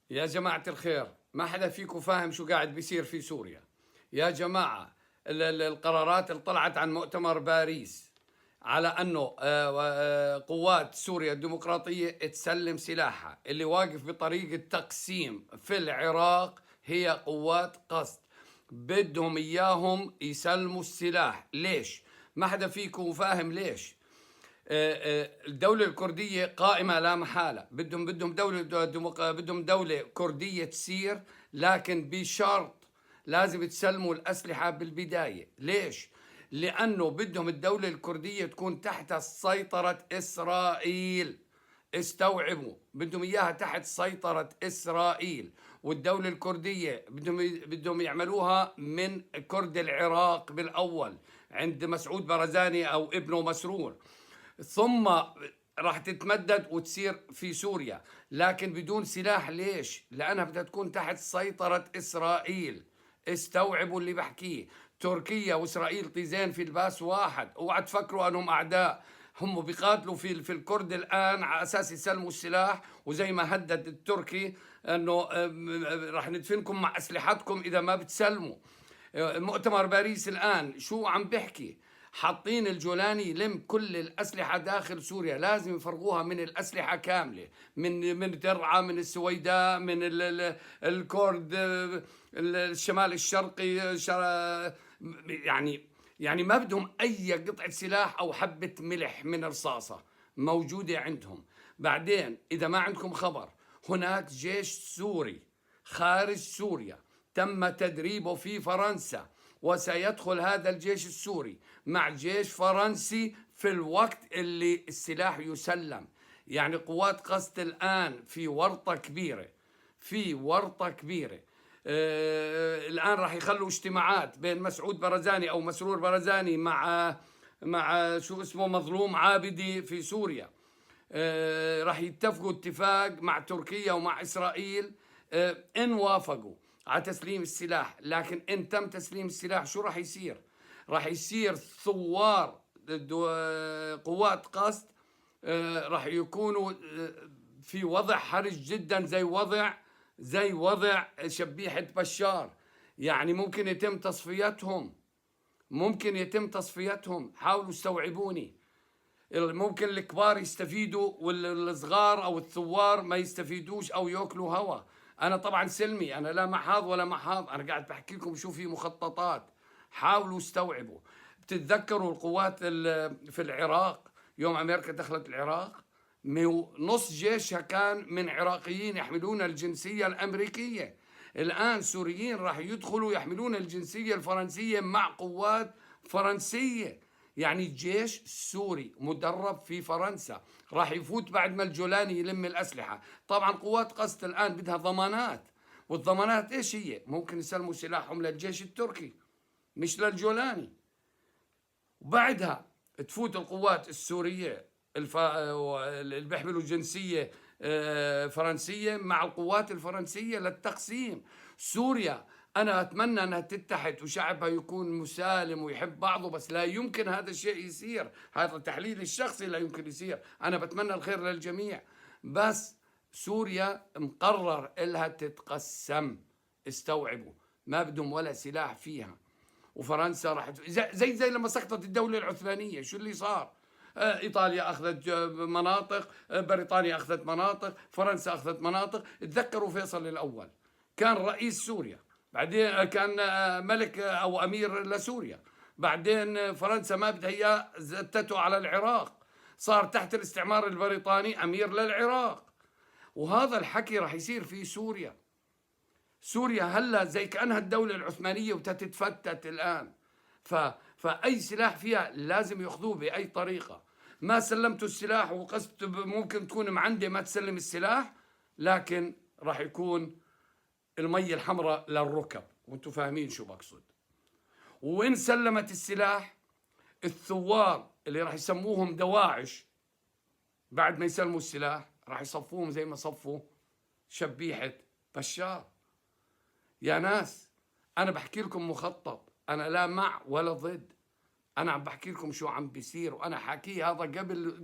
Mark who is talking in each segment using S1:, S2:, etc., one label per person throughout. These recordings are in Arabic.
S1: يا جماعة الخير، ما حدا فيكم فاهم شو قاعد بيصير في سوريا. يا جماعة، القرارات اللي طلعت عن مؤتمر باريس على أنه قوات سوريا الديمقراطية تسلم سلاحها، اللي واقف بطريق التقسيم في العراق هي قوات قصد. بدهم إياهم يسلموا السلاح. ليش؟ ما حدا فيكم فاهم ليش. الدولة الكردية قائمة لا محالة، بدهم بدهم دولة كردية تصير، لكن بشرط لازم تسلموا الأسلحة بالبداية. ليش؟ لأنه بدهم الدولة الكردية تكون تحت سيطرة إسرائيل. استوعبوا، بدهم إياها تحت سيطرة إسرائيل. والدولة الكردية بدهم يعملوها من كرد العراق بالأول، عند مسعود برزاني أو ابنه مسرور، ثم راح تتمدد وتصير في سوريا، لكن بدون سلاح. ليش؟ لأنها بدها تكون تحت سيطرة إسرائيل. استوعبوا اللي بحكيه. تركيا وإسرائيل طيزين في الباس واحد، اوعى تفكروا أنهم أعداء. هم بيقاتلوا في الكرد الآن على أساس يسلموا السلاح، وزي ما هدد التركي أنه راح ندفنكم مع أسلحتكم إذا ما بتسلموا. مؤتمر باريس الآن شو عم بحكي؟ حاطين الجولاني يلم كل الأسلحة داخل سوريا، لازم يفرغوها من الأسلحة كاملة، من درعا، من السويداء، من الكرد، الشمال الشرقي، يعني ما بدهم أي قطعة سلاح أو حبة ملح من رصاصة موجودة عندهم. بعدين إذا ما عندكم خبر، هناك جيش سوري خارج سوريا تم تدريبه في فرنسا، وسيدخل هذا الجيش السوري مع جيش فرنسي في الوقت اللي السلاح يسلم. يعني قوات قسد الآن في ورطة كبيرة، في ورطة كبيرة. الآن راح يخلوا اجتماعات بين مسعود برزاني أو مسرور برزاني مع شو اسمه مظلوم عابدي في سوريا. راح يتفقوا اتفاق مع تركيا ومع إسرائيل، إن وافقوا على تسليم السلاح. لكن إن تم تسليم السلاح شو راح يصير؟ راح يصير ثوار قوات قسد راح يكونوا في وضع حرج جدا، زي وضع شبيحة بشار. يعني ممكن يتم تصفيتهم. حاولوا استوعبوني. ممكن الكبار يستفيدوا والصغار او الثوار ما يستفيدوش او ياكلوا هوا. انا طبعا سلمي، انا لا محاض ولا محاض، انا قاعد بحكي لكم شو في مخططات. حاولوا استوعبوا. بتتذكروا القوات في العراق يوم امريكا دخلت العراق؟ نص جيشها كان من عراقيين يحملون الجنسية الأمريكية. الآن سوريين راح يدخلوا يحملون الجنسية الفرنسية مع قوات فرنسية. يعني الجيش السوري مدرب في فرنسا راح يفوت بعد ما الجولاني يلم الأسلحة. طبعا قوات قسد الآن بدها ضمانات، والضمانات إيش هي؟ ممكن يسلموا سلاحهم للجيش التركي مش للجولاني. وبعدها تفوت القوات السورية اللي بيحملوا جنسية فرنسية مع القوات الفرنسية للتقسيم. سوريا أنا أتمنى أنها تتحد وشعبها يكون مسالم ويحب بعضه، بس لا يمكن هذا الشيء يصير. هذا تحليلي الشخصي، لا يمكن يصير. أنا بتمنى الخير للجميع، بس سوريا مقرر إلها تتقسم. استوعبوا، ما بدهم ولا سلاح فيها. وفرنسا راح زي لما سقطت الدولة العثمانية، شو اللي صار؟ إيطاليا أخذت مناطق، بريطانيا أخذت مناطق، فرنسا أخذت مناطق. تذكروا فيصل الأول كان رئيس سوريا، بعدين كان ملك أو أمير لسوريا، بعدين فرنسا ما بدها إياه زتته على العراق، صار تحت الاستعمار البريطاني أمير للعراق. وهذا الحكي راح يصير في سوريا. سوريا هلا زي كأنها الدولة العثمانية وتتفتت الآن. فأي سلاح فيها لازم يأخذوه بأي طريقة. ما سلمتوا السلاح وقصد ممكن تكون معندة ما تسلم السلاح، لكن راح يكون المي الحمراء للركب، وانتم فاهمين شو بقصد. وإن سلمت السلاح، الثوار اللي راح يسموهم دواعش بعد ما يسلموا السلاح راح يصفوهم زي ما صفوا شبيحة بشار. يا ناس، أنا بحكي لكم مخطط، أنا لا مع ولا ضد. أنا عم بحكي لكم شو عم بيصير، وأنا حكي هذا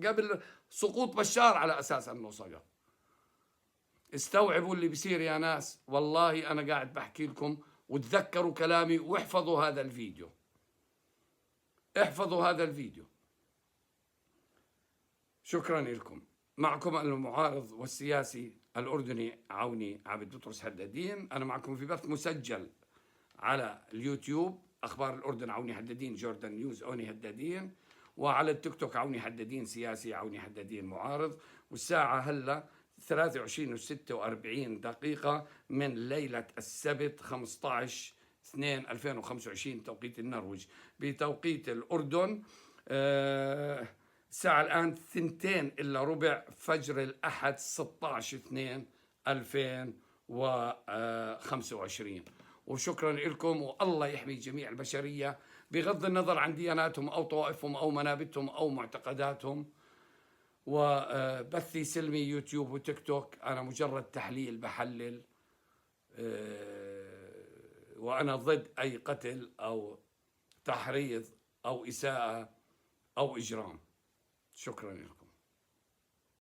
S1: قبل سقوط بشار على أساس أنه سقط. استوعبوا اللي بيصير يا ناس. والله أنا قاعد بحكي لكم، وتذكروا كلامي واحفظوا هذا الفيديو، احفظوا هذا الفيديو. شكرا لكم. معكم المعارض والسياسي الأردني عوني عبد بطرس حدادين. أنا معكم في بث مسجل على اليوتيوب أخبار الأردن عوني حدادين، جوردن نيوز عوني حدادين، وعلى التيك توك عوني حدادين سياسي، عوني حدادين معارض. والساعة هلا 23:46 من ليلة السبت 15/2/2025 توقيت النرويج. بتوقيت الأردن الساعة الآن 2:15 فجر الأحد 16/2/2025. وشكرا لكم، والله يحمي جميع البشرية بغض النظر عن دياناتهم أو طوائفهم أو منابتهم أو معتقداتهم. وبثي سلمي يوتيوب وتيك توك، أنا مجرد تحليل بحلل، وأنا ضد أي قتل أو تحريض أو إساءة أو إجرام. شكرا لكم.